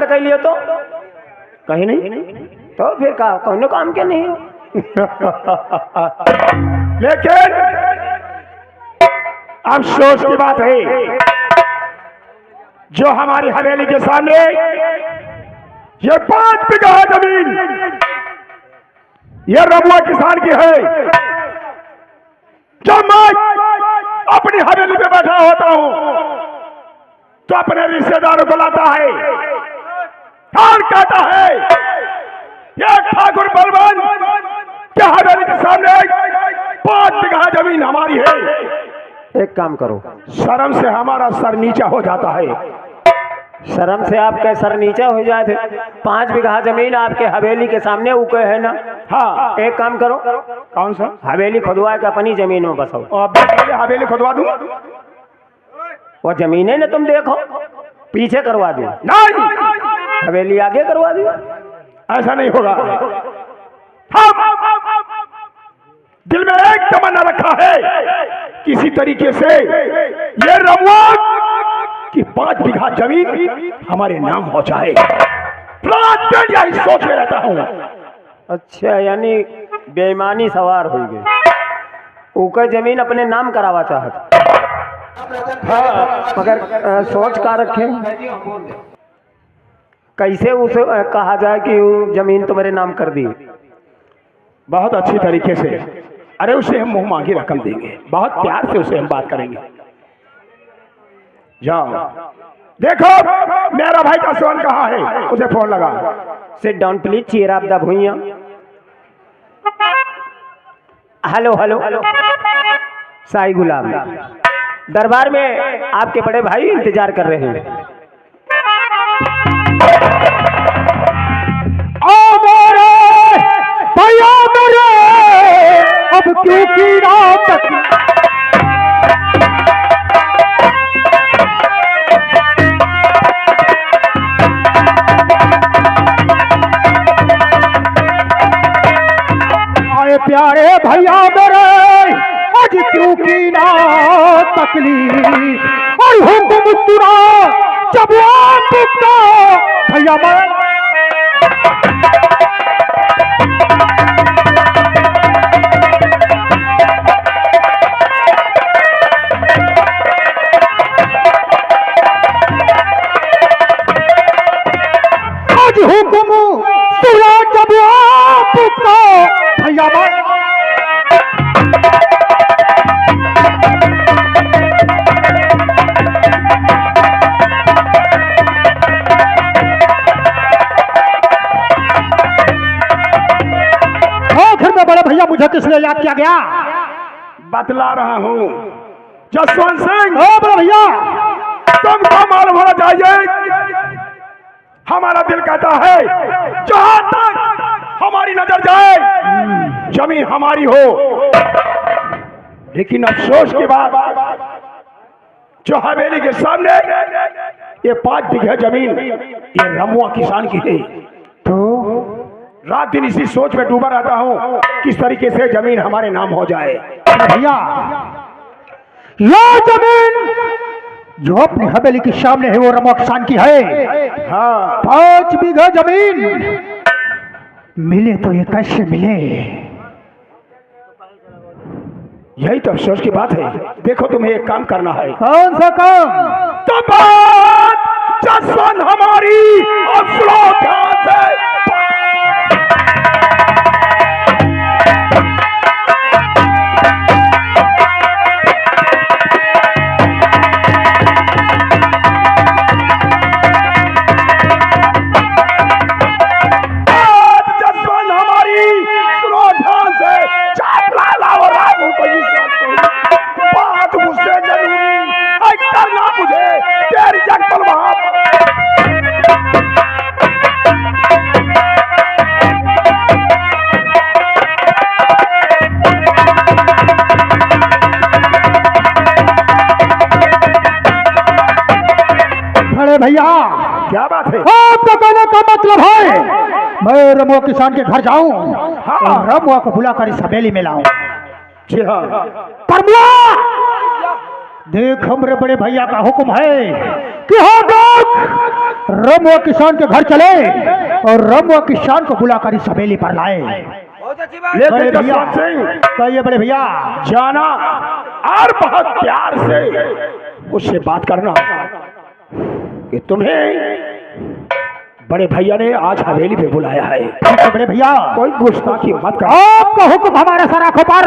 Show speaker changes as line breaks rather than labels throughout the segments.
कह लियो तो कहीं नहीं, तो फिर का कौन काम के नहीं हो।
लेकिन अफसोस की बात है, जो हमारी हवेली के सामने ये 5 बीघा जमीन ये रमुआ किसान की है। जब मैं अपनी हवेली पे बैठा होता हूं तो अपने रिश्तेदारों को लाता है और कहता है ये ठाकुर बलवान के हवेली के सामने 5 बीघा जमीन हमारी है।
एक काम करो,
शर्म से हमारा सर नीचा हो जाता है।
शर्म से आपके सर नीचा हो जाए थे। 5 बीघा जमीन आपके हवेली के सामने उके है ना।
हाँ,
एक काम करो,
कौन सा?
हवेली खुदवा के अपनी जमीन में बसो।
और पहले हवेली खुदवा दूं?
वो जमीन है ना, तुम देखो पीछे करवा दो।
नहीं,
हवेली आगे करवा दो।
ऐसा नहीं होगा। हम दिल में एक तमन्ना रखा है, किसी तरीके से ये रमुआ कि 5 बीघा जमीन हमारे नाम हो जाए। रात दिन यही सोच में रहता हूँ।
अच्छा, यानी बेईमानी सवार हो गई, ऊपर जमीन अपने नाम करावा चाहत। हाँ, मगर सोच का रखे कैसे उसे कहा जाए कि वो जमीन तुम्हारे नाम कर दी।
बहुत अच्छी तरीके से, अरे उसे हम मुंह मांगी रकम देंगे, बहुत प्यार से उसे हम बात करेंगे। जाओ देखो मेरा भाई का सोन कहाँ है, उसे फोन लगा।
Sit down please, cheer of the भुइया। Hello hello hello, Sai Gulab Darbar में आपके बड़े भाई इंतजार कर रहे हैं।
भैया मेरे अब क्यों की रात आए प्यारे भैया मेरे आज क्यों की ना तकलीफ और हुक्म तुरा जब आपका भैया मेरे हुक्म तुरा जब आपका भैया घर में बड़े भैया मुझे किसने याद किया गया? बतला रहा हूँ जसवंत सिंह। बड़े भैया तुमको मालूम होना चाहिए, हमारा दिल कहता है जहां तक हमारी नजर जाए जमीन हमारी हो, लेकिन अफसोस के बाद जो हवेली के सामने ये 5 बीघा जमीन ये रमुआ किसान की है। तो रात दिन इसी सोच में डूबा रहता हूँ किस तरीके से जमीन हमारे नाम हो जाए। भैया ये जमीन जो अपनी हवेली के सामने है वो रमुआ किसान की है। हाँ, 5 बीघा जमीन मिले तो ये कैसे मिले, यही तो अफसोस की बात है। देखो तुम्हें एक काम करना है। कौन सा काम? तो बात जसवंत हमारी भैया क्या बात है? आपका कहने का मतलब है मैं रमुआ किसान के घर जाऊं और रमुआ को बुलाकर इस हवेली में लाऊं। जी हाँ,
देख हमरे बड़े भैया का हुक्म है कि हाँ लोग रमुआ किसान के घर चले और रमुआ किसान को बुलाकर इस हवेली पर लाए।
बहुत अच्छी बात।
लेकिन
बड़े भैया
जसवंत सिंह
कहिए बड़े भैया।
जाना और बहुत प्यार से उससे बात करना कि तुम्हें बड़े भैया ने आज हवेली पे बुलाया है।
ठीक है बड़े भैया,
कोई गुस्ताखी मत कर।
आपका हुक्म हमारे सर आंखों पर,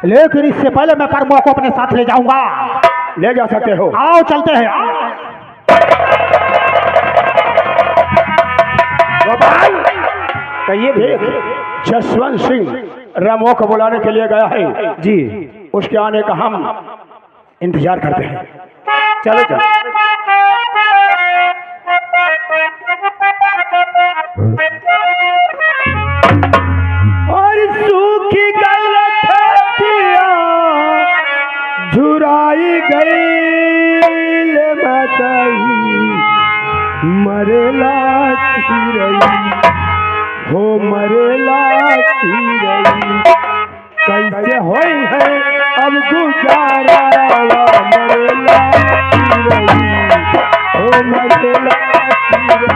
लेकिन इससे पहले मैं परमुआ को अपने साथ ले जाऊंगा।
ले जा सकते हो।
आओ चलते हैं।
गोपाल
कहिए
देख, जसवंत सिंह रमुआ को बुलाने के लिए गया है
जी।
उसके आने का हम इंतजार करते हैं।
चलो चलो।
और सूखी गई खेतिया झुराई गई बताई मरेला चिरई हो मरेला चिरई कैसे होई है अब गुजारा मरेला चिरई हो मरेला चिरई।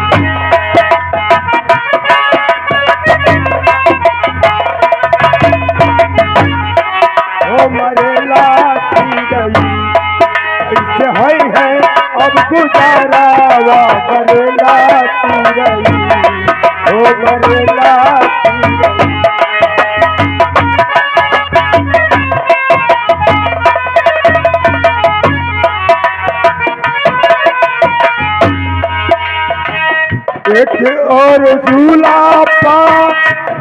मरेला चिरई कैसे होई है अब गुजारा मरेला चिरई ओ मरेला चिरई। एक और झूला पा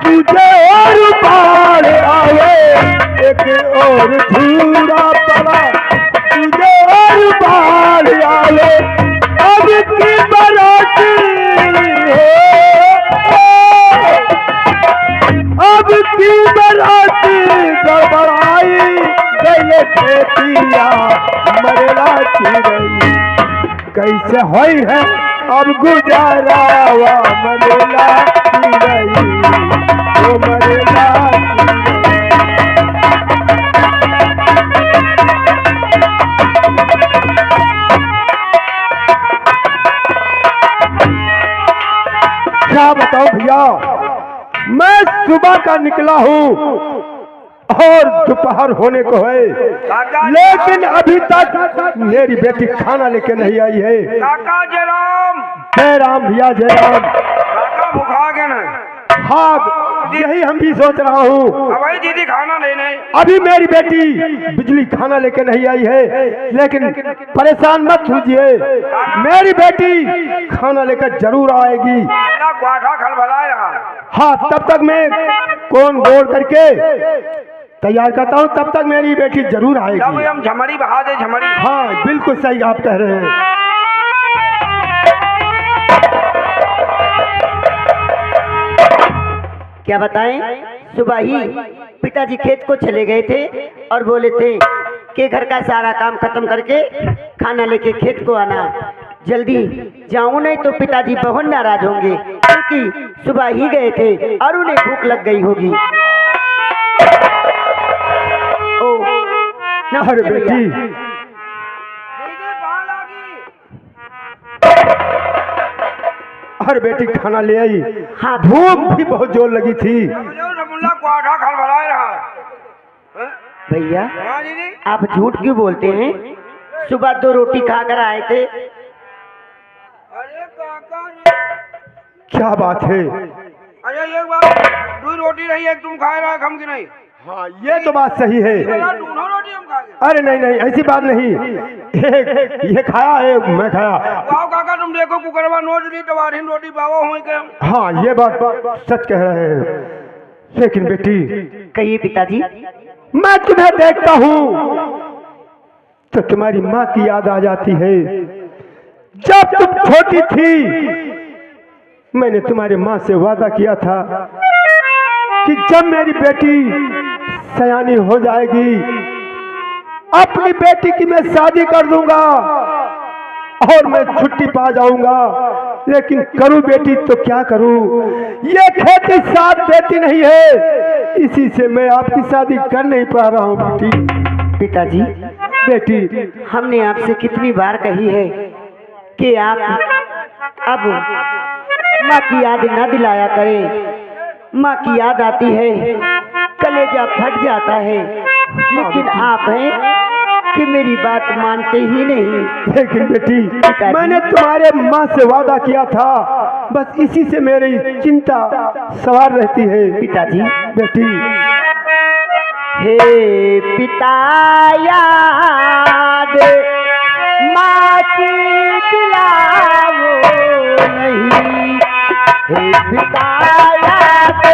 तुझे और बाढ़ आवे, एक और झूला पड़ा तुझे और बाढ़ आवे। अब की बराती अब की बराती गड़बड़ाई गई खेतिया मरेला चिरई कैसे होई है अब गुजारा मरेला चिरई ओ मरेला क्या बताओ भैया, मैं सुबह का निकला हूँ और दोपहर होने को है, लेकिन अभी तक मेरी बेटी खाना लेके नहीं आई है।
काका जयराम।
जय राम भैया जय राम।
काका भूखा गए ना।
हाँ यही हम भी सोच रहा हूँ।
भाई दीदी खाना लेने।
अभी मेरी बेटी बिजली खाना लेके नहीं आई है, लेकिन परेशान मत कीजिए, मेरी बेटी खाना लेकर जरूर आएगी।
क्वाठा खलबला रहा।
हाँ तब तक मैं कौन गोल करके तैयार करता हूँ, तब तक मेरी बेटी जरूर आएगी।
जब हम झमड़ी बहा दे झमड़ी।
हाँ बिल्कुल सही आप कह रहे हैं।
क्या बताएं, सुबह ही पिताजी खेत को चले गए थे और बोले थे कि घर का सारा काम खत्म करके खाना लेके खेत को आना, जल्दी जाऊं नहीं तो पिताजी बहुत नाराज होंगे, क्योंकि सुबह ही गए थे और उन्हें भूख लग गई होगी। ओ
अरे बेटी अरे बेटी खाना ले आई।
हाँ
भूख भी बहुत जोर लगी थी।
क्वाठा खलबला रहा।
भैया
हाँ दीदी।
आप झूठ क्यों बोलते हैं? सुबह 2 रोटी खाकर आए थे।
अरे काका
क्या बात है?
अरे एक बार 2 रोटी रही, एक तुम खाए रहा हम की नहीं।
हाँ ये तो बात सही है।
दोनों रोटी हम खा गए।
अरे नहीं नहीं ऐसी बात नहीं, ये खाया है मैं खाया।
वाह काका तुम देखो कुकरवा नोच ली टवारी रोटी बाबा हो के।
हाँ ये बात सच कह रहे हैं, लेकिन बेटी
कहिए पिताजी।
मैं तुम्हें देखता हूँ तो तुम्हारी माँ की याद आ जाती है। जब तुम छोटी थी मैंने तुम्हारी माँ से वादा किया था कि जब मेरी बेटी सयानी हो जाएगी अपनी बेटी की मैं शादी कर दूंगा और मैं छुट्टी पा जाऊंगा, लेकिन करूं बेटी तो क्या करूं, ये खेती साथ देती नहीं है, इसी से मैं आपकी शादी कर नहीं पा रहा हूं बेटी।
पिताजी
बेटी
हमने आपसे कितनी बार कही है कि आप अब माँ की याद न दिलाया करें। माँ की याद आती है, कलेजा फट जाता है, लेकिन आप हैं कि मेरी बात मानते ही नहीं।
लेकिन बेटी मैंने तुम्हारे माँ से वादा किया था, बस इसी से मेरी चिंता सवार रहती है।
पिताजी,
बेटी
हे पिता याद माँ की दिलाओ नहीं, हे पिता याद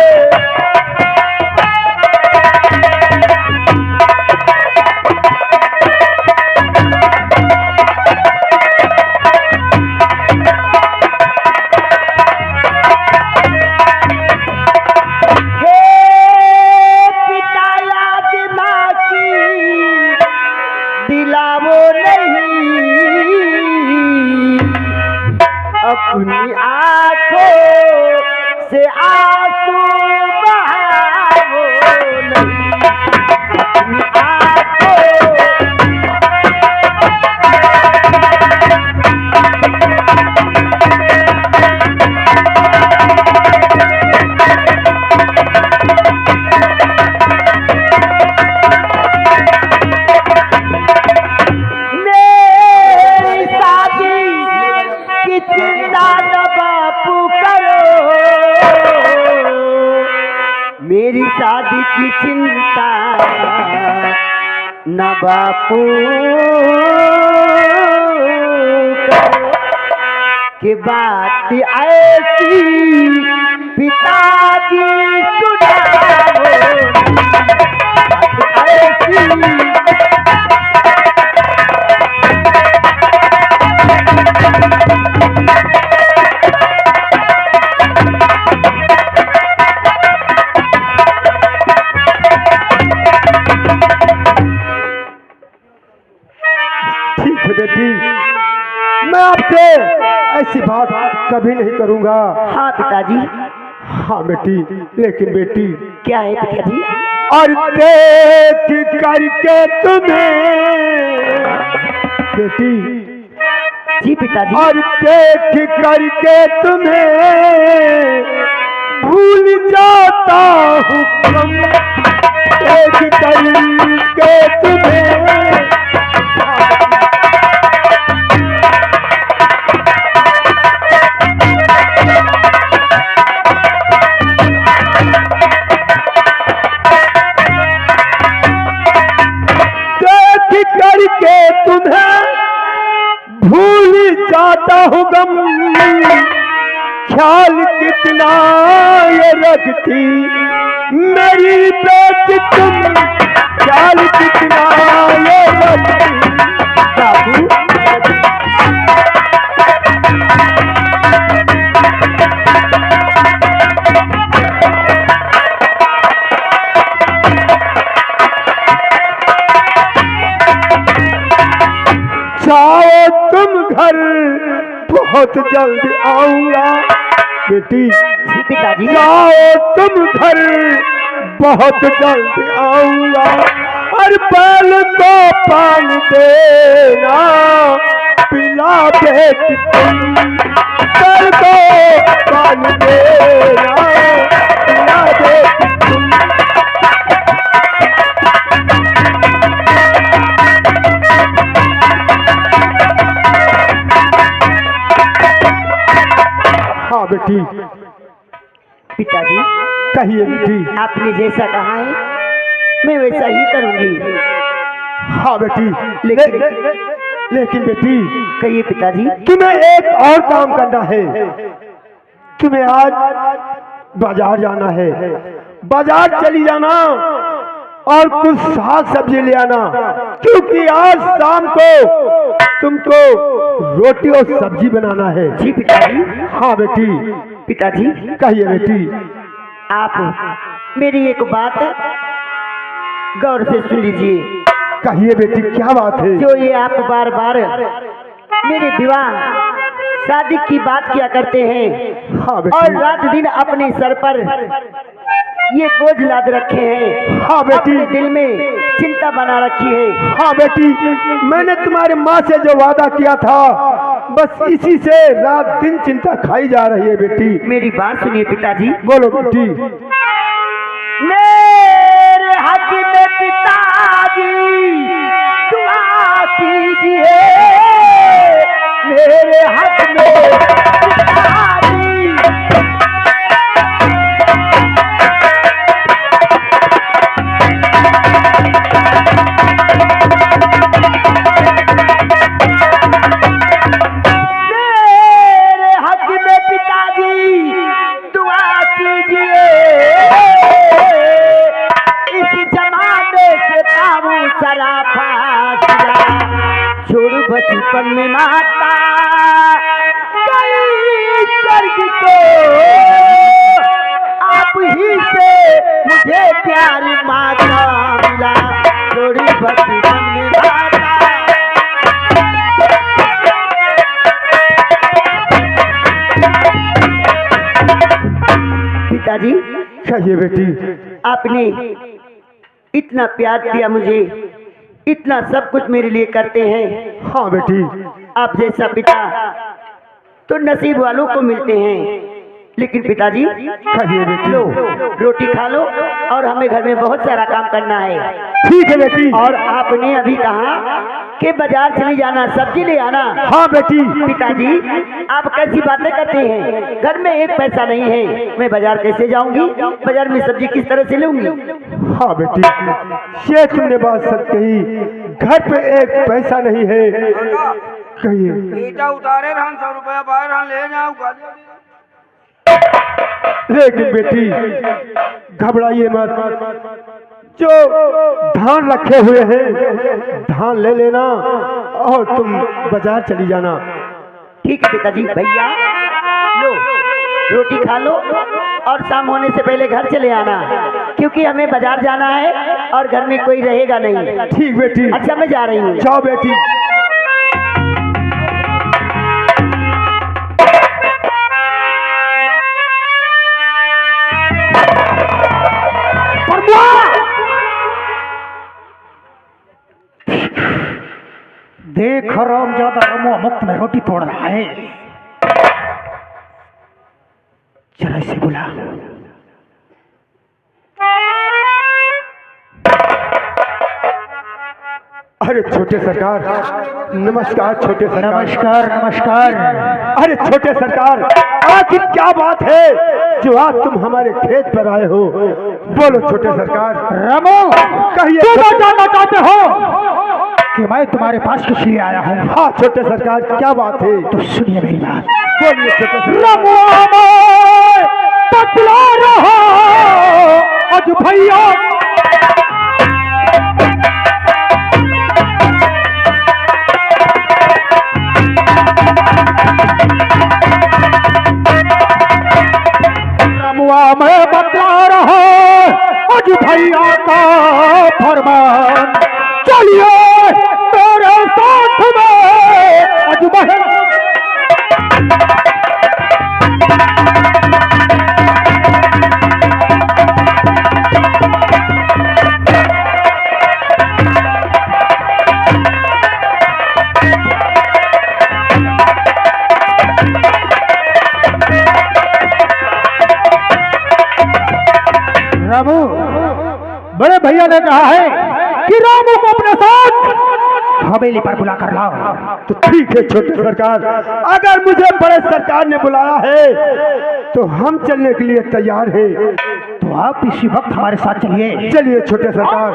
अपनी आंखों से आंसू बहाओ नहीं, अपनी आंखों मेरी शादी की चिंता न बापू करो, मेरी शादी की चिंता न बापू करो, कि बात ऐसी पिताजी सुनाओ, बात ऐसी
बेटी मैं आपसे ऐसी बात कभी नहीं करूंगा।
हाँ पिताजी।
हाँ बेटी, लेकिन बेटी
क्या है पिताजी?
और देख करके तुम्हें बेटी,
जी पिताजी।
और देख करके तुम्हें भूल जाता हूँ, देख करके तुम्हें करके तुम्हें भूल जाता हूँ गम, ख्याल कितना ये रखती मेरी बेटी तुम, ख्याल कितना ये रखती बाबू। जाओ तुम घर, बहुत जल्द आऊंगा बेटी।
पिताजी।
जाओ तुम घर, बहुत जल्द आऊंगा, और बैल को पानी देना पिला बेटी तुम, बैल को पानी देना पिला बेटी तुम। हाँ बेटी।
पिताजी
कहिए बेटी।
आपने जैसा कहा है मैं वैसा ही करूंगी।
हाँ बेटी, लेकिन बेटी
कहिए पिताजी।
तुम्हें एक और काम करना है, तुम्हें आज बाजार जाना है, बाजार चली जाना और कुछ साग सब्जी ले आना, क्योंकि आज शाम को तुमको रोटी और सब्जी बनाना है।
जी पिताजी।
हाँ बेटी।
पिताजी
कहिए बेटी।
आप मेरी एक बात गौर से सुन लीजिए।
कहिए बेटी, क्या बात है?
जो ये आप बार बार मेरे विवाह शादी की बात किया करते हैं,
हाँ बेटी।
और रात दिन अपने सर पर ये बोझ लाद रखे हैं।
हाँ बेटी।
अपने दिल में चिंता बना रखी है।
हाँ बेटी, मैंने तुम्हारे माँ से जो वादा किया था, बस इसी से रात दिन चिंता खाई जा रही है बेटी।
मेरी बात सुनिए पिताजी।
बोलो बेटी।
मेरे हक में पिताजी दुआ कीजिए, मेरे हक में पिताजी। मेरे हक में पिताजी दुआ कीजिए, इस जमाने से बाबू सराफा छोड़ बचपन में माता गई स्वर्ग को, आप ही से मुझे प्यार माता मिला, छोड़ बचपन में माता। पिताजी
कहिए बेटी।
आपने इतना प्यार दिया मुझे, इतना सब कुछ मेरे लिए करते हैं।
हाँ बेटी।
आप जैसा पिता तो नसीब वालों को मिलते हैं, लेकिन पिताजी
कहिए बेटी।
लो रोटी खा लो, और हमें घर में बहुत सारा काम करना है।
ठीक है बेटी।
और आपने अभी कहा कि बाजार चली जाना, सब्जी ले आना।
हाँ बेटी।
पिताजी आप कैसी बातें करते हैं, घर में एक पैसा नहीं है, मैं बाजार कैसे जाऊंगी, बाजार में सब्जी किस तरह से लूंगी।
हाँ बेटी, ये तुमने बात सच कही, घर पे एक पैसा नहीं है। कहिए।
ईटा उतारे रहन 100 रुपया बाहर रहन ले जाओ गाड़ी।
लेकिन बेटी घबराइए मत, जो धान रखे हुए हैं धान ले लेना और तुम बाजार चली जाना।
ठीक है पिताजी। भैया लो रोटी खा लो, और शाम होने से पहले घर चले आना, क्योंकि हमें बाजार जाना है और घर में कोई रहेगा नहीं।
ठीक बेटी।
अच्छा मैं जा रही हूँ।
जाओ बेटी।
देख राम ज्यादा रमो मुक्त में रोटी तोड़ रहा है, जरा इसे बुला।
अरे छोटे सरकार, नमस्कार छोटे सरकार।
नमस्कार नमस्कार।
अरे छोटे सरकार, आखिर क्या बात है जो आज तुम हमारे खेत पर आए हो? बोलो छोटे सरकार।
रमो
कहिए।
तुम जानना चाहते हो कि मैं तुम्हारे पास किस लिए आया हूँ?
हाँ छोटे सरकार, क्या बात है?
तो सुनिए मेरी बात।
बोलिए छोटे सरकार।
रमो हमें बतला रहा आज भैया, रमुआ में बतला रहा आज भैया का फरमान, चलिए मेरे साथ में आज बहन। रामू, बड़े भैया ने कहा है कि रामू को अपने साथ हवेली पर बुला कर लाओ।
तो ठीक है छोटे सरकार, अगर मुझे बड़े सरकार ने बुलाया है तो हम चलने के लिए तैयार हैं।
तो आप इसी वक्त हमारे साथ चलिए।
चलिए छोटे सरकार,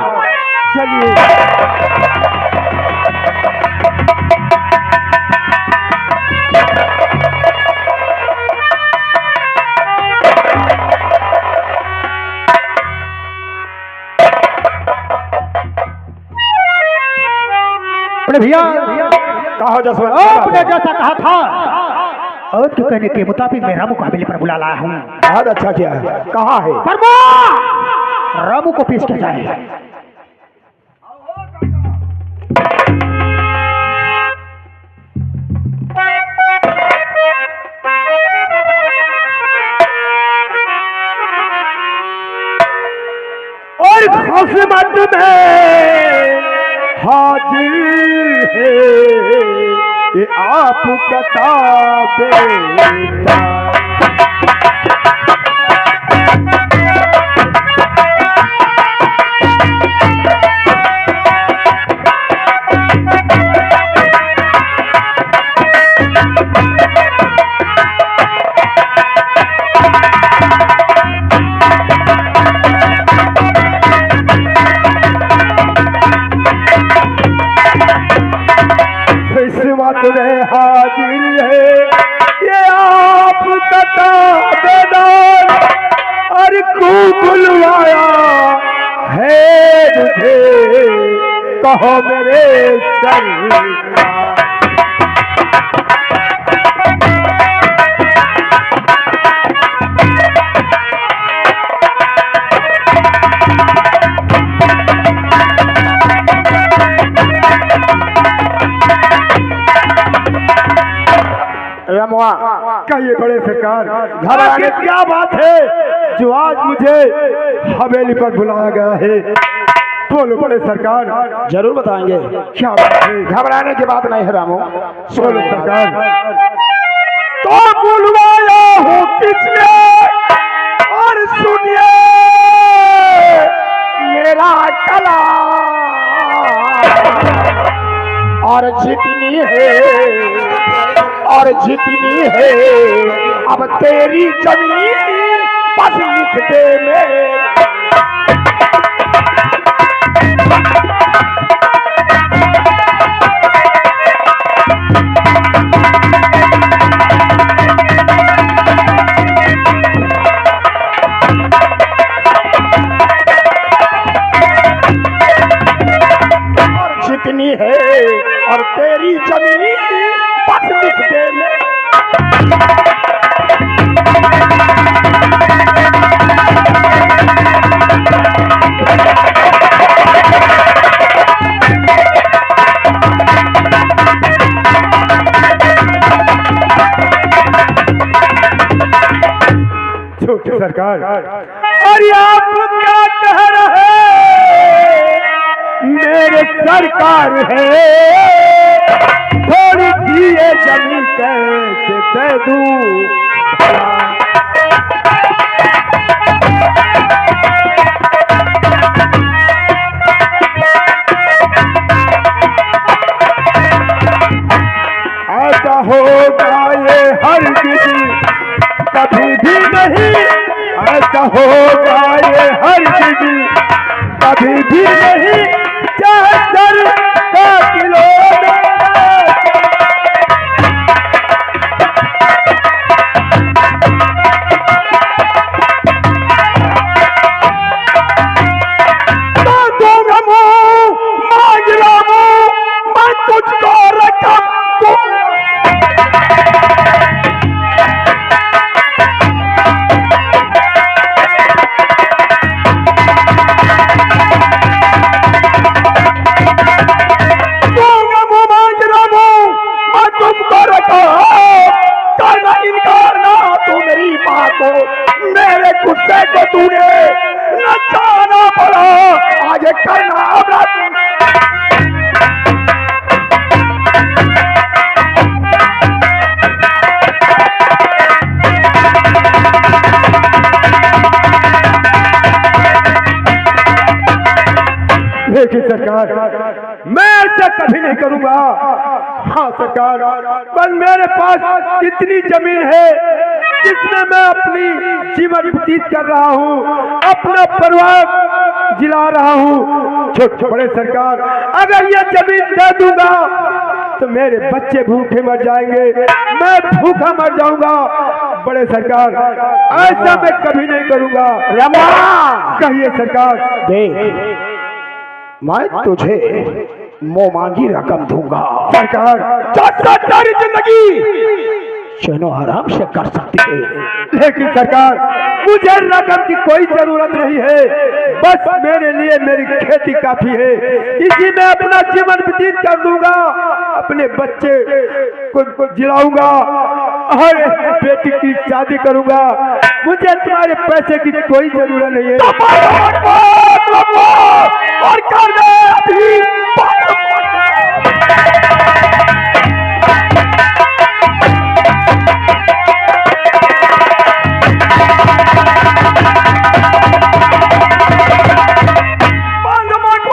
चलिए।
बड़े भैया
कहो जसवंत,
आपने जैसा कहा था और के कहने के मुताबिक मैं रामू को हवेली पर बुला लाया हूँ।
बहुत अच्छा किया है। कहाँ है?
रामू को पेश किया जाए।
खिदमत में हाजिर है ये आपका बेटा। खिदमत में हाजिर है ये आपका ताबेदार, और क्यों बुलवाया है मुझे कहो मेरे सरकार।
रमुआ
कहिए बड़े सरकार, आखिर क्या बात है जो आज मुझे हवेली पर बुलाया गया है? बोलो बड़े सरकार।
जरूर बताएंगे।
क्या बात है?
घबराने की बात नहीं है रामू।
बोलो सरकार।
तो बुलवाया हूँ किसने, और सुनिए मेरा कला, और जितनी है अब तेरी जमीन बस लिख दे मेरे। जितनी है और तेरी जमीन बस लिख दे
छोटे सरकार, अरे आप क्या कह रहे मेरे सरकार है, थोड़ी सी ये जमीन कैसे दे दूं? ऐसा होगा ये हरगिज़ कभी भी नहीं, ऐसा होगा ये हरगिज़ कभी भी नहीं, चाहे सर का किलो मांग रहा हूँ मैं तुझको रकम मेरे गुस्से को तूने न जाना पड़ा, आज करना लेकिन सरकार मैं ऐसा कभी नहीं करूंगा। हाँ सरकार, बस मेरे पास इतनी जमीन है जिसमें मैं अपनी जीवन व्यतीत कर रहा हूँ, अपना परिवार जिला रहा हूँ। छोटे बड़े सरकार, अगर ये जमीन दे दूंगा तो मेरे बच्चे भूखे मर जाएंगे, मैं भूखा मर जाऊंगा। बड़े सरकार, ऐसा मैं कभी नहीं करूंगा।
रमा
कहिए सरकार।
देख, मैं तुझे मुंह मांगी रकम दूंगा।
सरकार,
सारी जिंदगी चैनो आराम से कर सकती है,
लेकिन सरकार मुझे रकम की कोई जरूरत नहीं है, बस मेरे लिए मेरी खेती काफी है, इसी में अपना जीवन व्यतीत कर दूंगा, अपने बच्चे को जिलाऊंगा और बेटी की शादी करूंगा। मुझे तुम्हारे पैसे की कोई जरूरत नहीं है।
और कर दे अभी बंद मत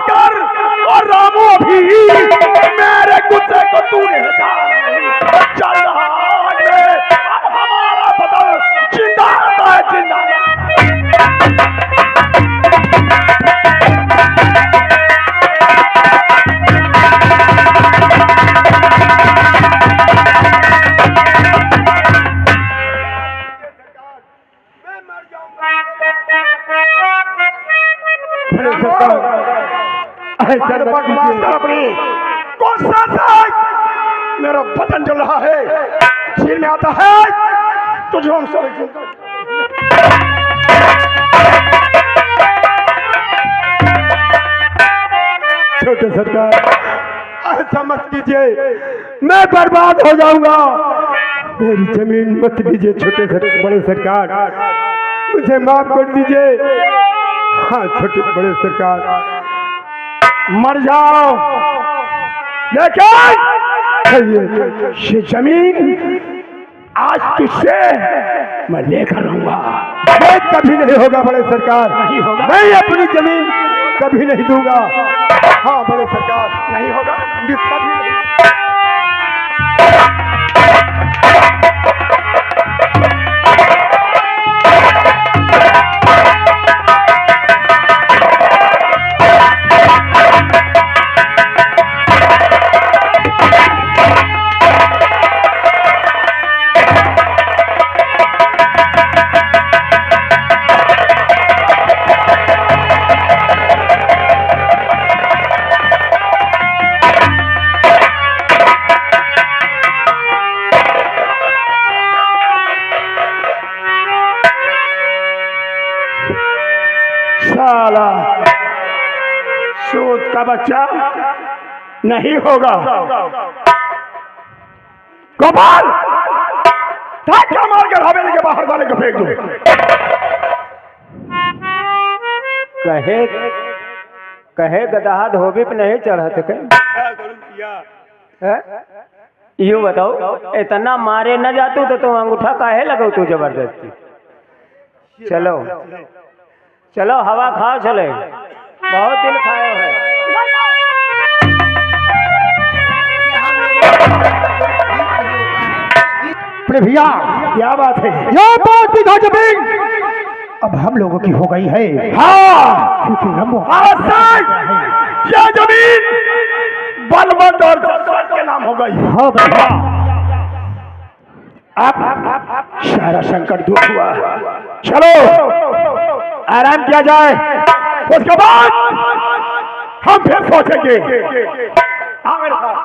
कर और रामू अभी मेरे गुस्से को तूने चल रहा है अब हमारा बदल जिंदा है जिंदा अपनी गुस्सा से मेरा बदन जल रहा है सिर में आता है तुझे हम
छोटे सरकार ऐसा मत कीजिए, मैं बर्बाद हो जाऊंगा। मेरी जमीन मत लीजिए छोटे बड़े सरकार, मुझे माफ कर दीजिए। हाँ छोटे बड़े सरकार,
मर जाओ लेकिन ये जमीन आज तुझसे मैं लेकर रहूंगा।
ये कभी नहीं होगा बड़े सरकार,
नहीं होगा।
मैं अपनी जमीन कभी नहीं दूंगा। हाँ बड़े सरकार,
नहीं होगा
कभी नहीं।
साला सूद का बच्चा नहीं होगा। गोपाल धक्का मार कर हवेली के बाहर वाले को फेंक दो।
कहे गदहा धोबी पे नहीं चढ़त के। यूं बताओ, इतना मारे न जातू तो तुम अंगूठा काहे लगो तू जबरदस्ती। चलो चलो हवा खाओ, चले बहुत दिन खाए है।
अरे भैया
क्या बात है?
ये 5 बीघा जमीन अब हम लोगों की हो गई है।
हाँ
क्योंकि रमो
आज तक यह जमीन बलवंत और जसवंत के नाम हो गई।
हाँ भैया,
अब सारा संकट दूर हुआ। चलो आराम किया जाए, उसके बाद हम फिर सोचेंगे। हाँ मेरे साथ